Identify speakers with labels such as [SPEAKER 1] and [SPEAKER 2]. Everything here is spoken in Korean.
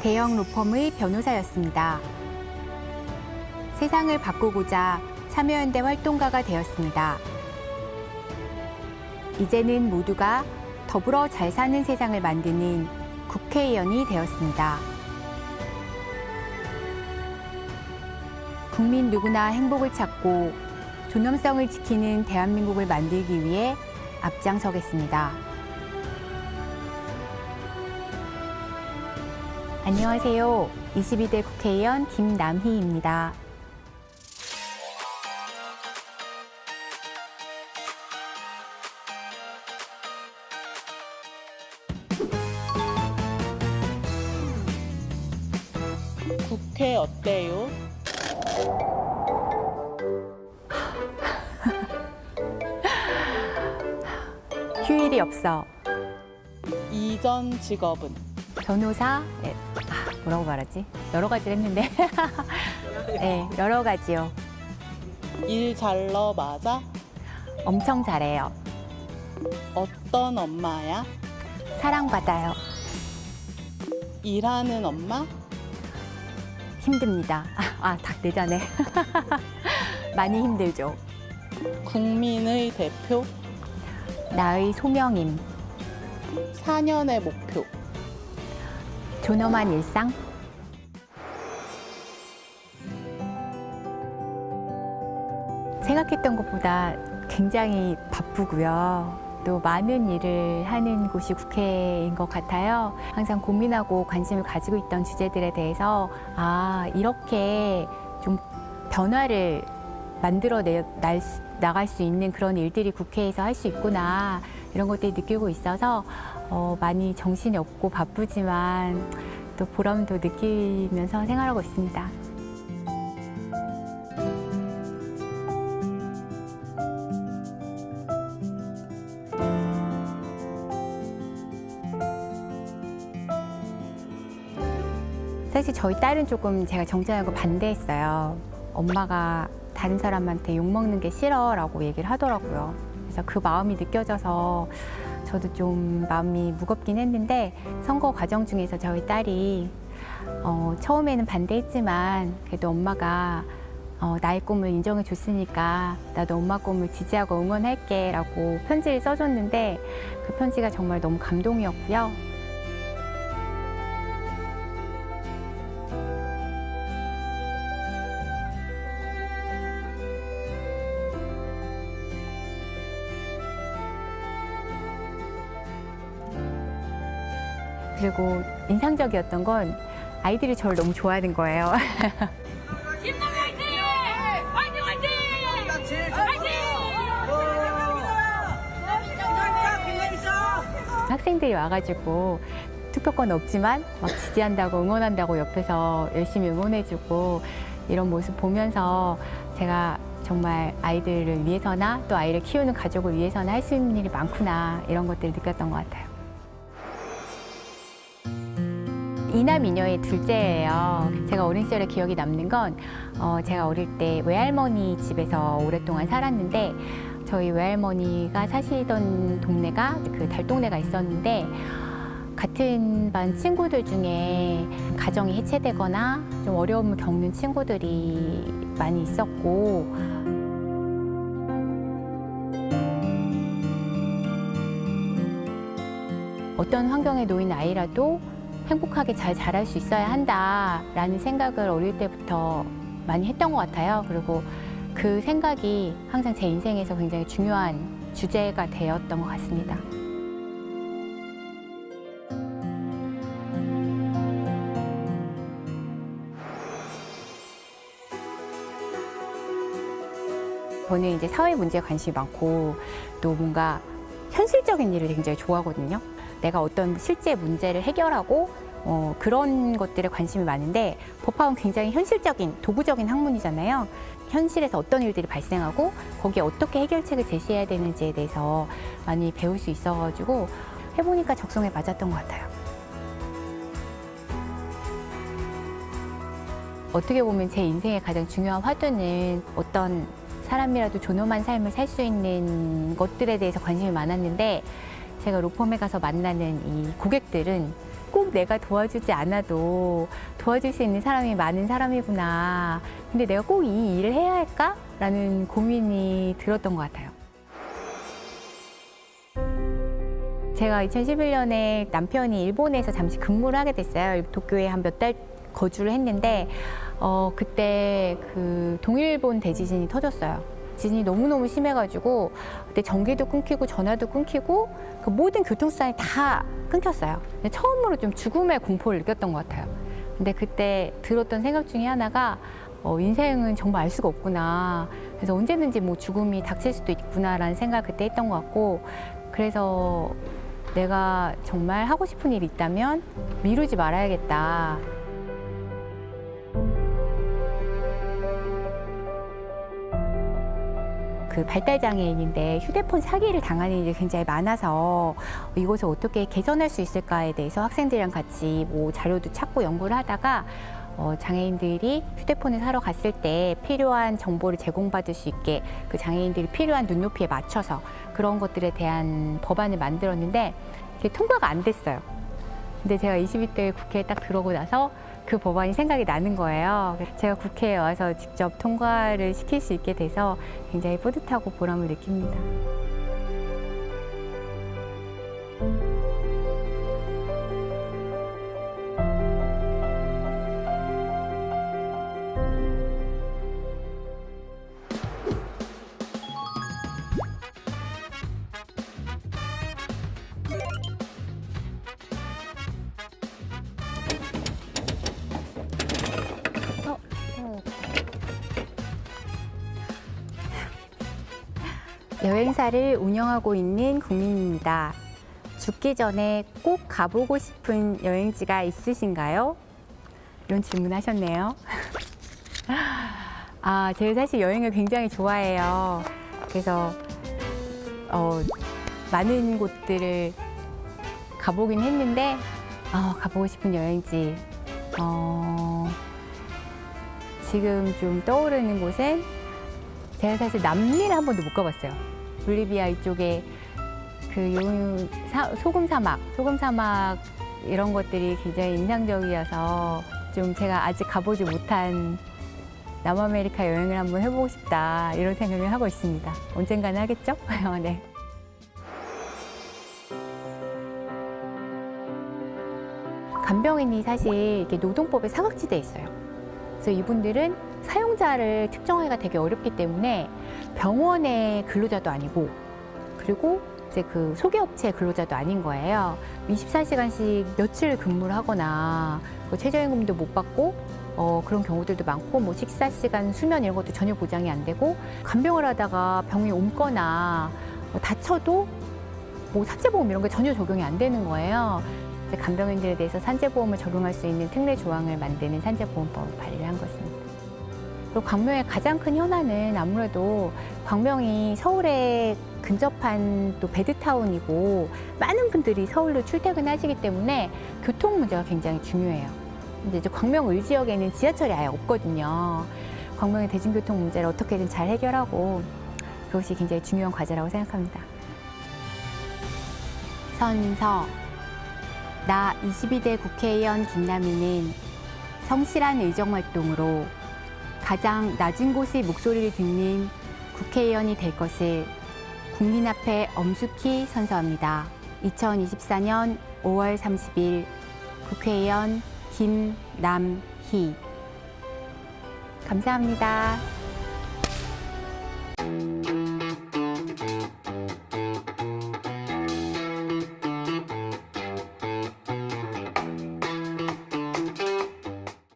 [SPEAKER 1] 대형 로펌의 변호사였습니다. 세상을 바꾸고자 참여연대 활동가가 되었습니다. 이제는 모두가 더불어 잘 사는 세상을 만드는 국회의원이 되었습니다. 국민 누구나 행복을 찾고 존엄성을 지키는 대한민국을 만들기 위해 앞장서겠습니다. 안녕하세요. 22대 국회의원 김남희입니다.
[SPEAKER 2] 국회 어때요?
[SPEAKER 1] 휴일이 없어.
[SPEAKER 2] 이전 직업은?
[SPEAKER 1] 변호사? 네. 뭐라고 말하지? 여러 가지를 했는데. 네, 여러 가지요.
[SPEAKER 2] 일 잘러 맞아?
[SPEAKER 1] 엄청 잘해요.
[SPEAKER 2] 어떤 엄마야?
[SPEAKER 1] 사랑받아요.
[SPEAKER 2] 일하는 엄마?
[SPEAKER 1] 힘듭니다. 닭 내자네. 많이 힘들죠.
[SPEAKER 2] 국민의 대표?
[SPEAKER 1] 나의 소명임.
[SPEAKER 2] 4년의 목표?
[SPEAKER 1] 존엄한 일상? 생각했던 것보다 굉장히 바쁘고요. 또 많은 일을 하는 곳이 국회인 것 같아요. 항상 고민하고 관심을 가지고 있던 주제들에 대해서 이렇게 좀 변화를 만들어 나갈 수 있는 그런 일들이 국회에서 할 수 있구나, 이런 것들을 느끼고 있어서 많이 정신이 없고 바쁘지만 또 보람도 느끼면서 생활하고 있습니다. 사실 저희 딸은 조금 제가 정치하고 반대했어요. 엄마가 다른 사람한테 욕먹는 게 싫어라고 얘기를 하더라고요. 그래서 그 마음이 느껴져서 저도 좀 마음이 무겁긴 했는데, 선거 과정 중에서 저희 딸이 처음에는 반대했지만 그래도 엄마가 나의 꿈을 인정해 줬으니까 나도 엄마 꿈을 지지하고 응원할게 라고 편지를 써줬는데, 그 편지가 정말 너무 감동이었고요. 그리고 인상적이었던 건 아이들이 저를 너무 좋아하는 거예요.
[SPEAKER 3] 김남희 화이팅! 화이팅 화이팅! 화이팅!
[SPEAKER 1] 학생들이 와가지고 투표권 없지만 막 지지한다고 응원한다고 옆에서 열심히 응원해주고, 이런 모습 보면서 제가 정말 아이들을 위해서나 또 아이를 키우는 가족을 위해서나 할 수 있는 일이 많구나, 이런 것들을 느꼈던 것 같아요. 이남 이녀의 둘째예요. 제가 어린 시절에 기억이 남는 건 제가 어릴 때 외할머니 집에서 오랫동안 살았는데, 저희 외할머니가 사시던 동네가 그 달동네가 있었는데, 같은 반 친구들 중에 가정이 해체되거나 좀 어려움을 겪는 친구들이 많이 있었고, 어떤 환경에 놓인 아이라도 행복하게 잘 자랄 수 있어야 한다라는 생각을 어릴 때부터 많이 했던 것 같아요. 그리고 그 생각이 항상 제 인생에서 굉장히 중요한 주제가 되었던 것 같습니다. 저는 이제 사회 문제에 관심이 많고 또 뭔가 현실적인 일을 굉장히 좋아하거든요. 내가 어떤 실제 문제를 해결하고 그런 것들에 관심이 많은데, 법학은 굉장히 현실적인, 도구적인 학문이잖아요. 현실에서 어떤 일들이 발생하고 거기에 어떻게 해결책을 제시해야 되는지에 대해서 많이 배울 수 있어가지고 해보니까 적성에 맞았던 것 같아요. 어떻게 보면 제 인생의 가장 중요한 화두는 어떤 사람이라도 존엄한 삶을 살 수 있는 것들에 대해서 관심이 많았는데, 제가 로펌에 가서 만나는 이 고객들은 꼭 내가 도와주지 않아도 도와줄 수 있는 사람이 많은 사람이구나. 근데 내가 꼭 이 일을 해야 할까? 라는 고민이 들었던 것 같아요. 제가 2011년에 남편이 일본에서 잠시 근무를 하게 됐어요. 도쿄에 한 몇 달 거주를 했는데 그때 그 동일본 대지진이 터졌어요. 지진이 너무너무 심해가지고 그때 전기도 끊기고 전화도 끊기고 그 모든 교통수단이 다 끊겼어요. 근데 처음으로 좀 죽음의 공포를 느꼈던 것 같아요. 근데 그때 들었던 생각 중에 하나가 인생은 정말 알 수가 없구나. 그래서 언제든지 뭐 죽음이 닥칠 수도 있구나라는 생각을 그때 했던 것 같고, 그래서 내가 정말 하고 싶은 일이 있다면 미루지 말아야겠다. 그 발달장애인인데 휴대폰 사기를 당하는 일이 굉장히 많아서 이것을 어떻게 개선할 수 있을까에 대해서 학생들이랑 같이 뭐 자료도 찾고 연구를 하다가 장애인들이 휴대폰을 사러 갔을 때 필요한 정보를 제공받을 수 있게 그 장애인들이 필요한 눈높이에 맞춰서 그런 것들에 대한 법안을 만들었는데 그게 통과가 안 됐어요. 근데 제가 22대 국회에 딱 들어오고 나서 그 법안이 생각이 나는 거예요. 제가 국회에 와서 직접 통과를 시킬 수 있게 돼서 굉장히 뿌듯하고 보람을 느낍니다. 여행사를 운영하고 있는 국민입니다. 죽기 전에 꼭 가보고 싶은 여행지가 있으신가요? 이런 질문하셨네요. 제가 사실 여행을 굉장히 좋아해요. 그래서 많은 곳들을 가보긴 했는데 가보고 싶은 여행지 지금 좀 떠오르는 곳은 제가 사실 남미를 한 번도 못 가봤어요. 볼리비아 이쪽에 그 소금 사막 이런 것들이 굉장히 인상적이어서 좀 제가 아직 가보지 못한 남아메리카 여행을 한번 해보고 싶다 이런 생각을 하고 있습니다. 언젠가는 하겠죠? 네. 간병인이 사실 이렇게 노동법에 사각지대에 있어요. 그래서 이분들은 사용자를 특정하기가 되게 어렵기 때문에 병원의 근로자도 아니고 그리고 이제 그 소개업체 근로자도 아닌 거예요. 24시간씩 며칠 근무를 하거나 최저임금도 못 받고 그런 경우들도 많고 뭐 식사 시간, 수면 이런 것도 전혀 보장이 안 되고 간병을 하다가 병이 옮거나 다쳐도 뭐 산재보험 이런 게 전혀 적용이 안 되는 거예요. 이제 간병인들에 대해서 산재보험을 적용할 수 있는 특례 조항을 만드는 산재보험법을 발의한 것입니다. 그리고 광명의 가장 큰 현안은 아무래도 광명이 서울에 근접한 또 베드타운이고 많은 분들이 서울로 출퇴근하시기 때문에 교통 문제가 굉장히 중요해요. 근데 이제 광명 을 지역에는 지하철이 아예 없거든요. 광명의 대중교통 문제를 어떻게든 잘 해결하고 그것이 굉장히 중요한 과제라고 생각합니다. 선서. 나 22대 국회의원 김남희는 성실한 의정활동으로 가장 낮은 곳의 목소리를 듣는 국회의원이 될 것을 국민 앞에 엄숙히 선서합니다. 2024년 5월 30일 국회의원 김남희. 감사합니다.